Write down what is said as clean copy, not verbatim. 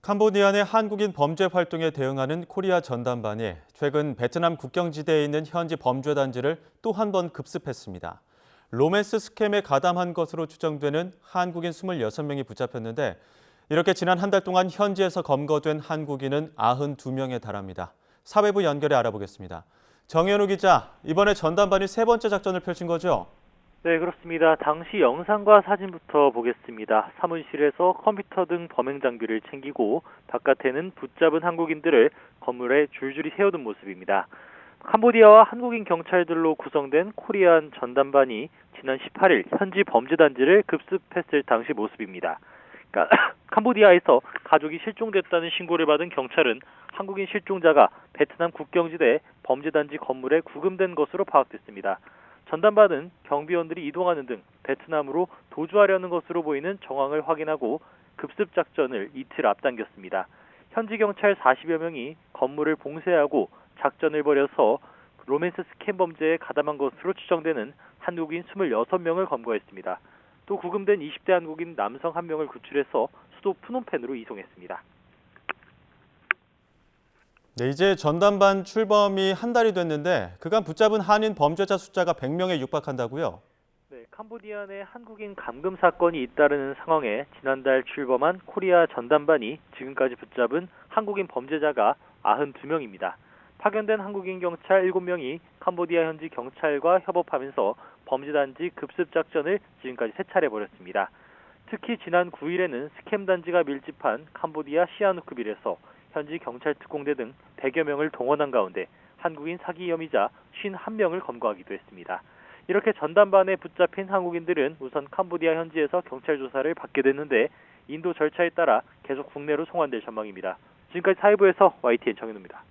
캄보디아 내 한국인 범죄 활동에 대응하는 코리아 전담반이 최근 베트남 국경지대에 있는 현지 범죄 단지를 또 한 번 급습했습니다. 로맨스 스캠에 가담한 것으로 추정되는 한국인 26명이 붙잡혔는데 이렇게 지난 한 달 동안 현지에서 검거된 한국인은 92명에 달합니다. 사회부 연결해 알아보겠습니다. 정현우 기자, 이번에 전담반이 세 번째 작전을 펼친 거죠? 네, 그렇습니다. 당시 영상과 사진부터 보겠습니다. 사무실에서 컴퓨터 등 범행 장비를 챙기고 바깥에는 붙잡은 한국인들을 건물에 줄줄이 세우는 모습입니다. 캄보디아와 한국인 경찰들로 구성된 코리안 전담반이 지난 18일 현지 범죄 단지를 급습했을 당시 모습입니다. 그러니까 캄보디아에서 가족이 실종됐다는 신고를 받은 경찰은 한국인 실종자가 베트남 국경지대 범죄 단지 건물에 구금된 것으로 파악됐습니다. 전담반은 경비원들이 이동하는 등 베트남으로 도주하려는 것으로 보이는 정황을 확인하고 급습 작전을 이틀 앞당겼습니다. 현지 경찰 40여 명이 건물을 봉쇄하고 작전을 벌여서 로맨스 스캠 범죄에 가담한 것으로 추정되는 한국인 26명을 검거했습니다. 또 구금된 20대 한국인 남성 1명을 구출해서 수도 프놈펜으로 이송했습니다. 네, 이제 전담반 출범이 한 달이 됐는데 그간 붙잡은 한인 범죄자 숫자가 100명에 육박한다고요? 네, 캄보디아 내 한국인 감금 사건이 잇따르는 상황에 지난달 출범한 코리아 전담반이 지금까지 붙잡은 한국인 범죄자가 92명입니다. 파견된 한국인 경찰 7명이 캄보디아 현지 경찰과 협업하면서 범죄단지 급습 작전을 지금까지 3차례 벌였습니다. 특히 지난 9일에는 스캠 단지가 밀집한 캄보디아 시아누크빌에서 현지 경찰 특공대 등 100여 명을 동원한 가운데 한국인 사기 혐의자 51명을 검거하기도 했습니다. 이렇게 전담반에 붙잡힌 한국인들은 우선 캄보디아 현지에서 경찰 조사를 받게 됐는데 인도 절차에 따라 계속 국내로 송환될 전망입니다. 지금까지 사회부에서 YTN 정현우입니다.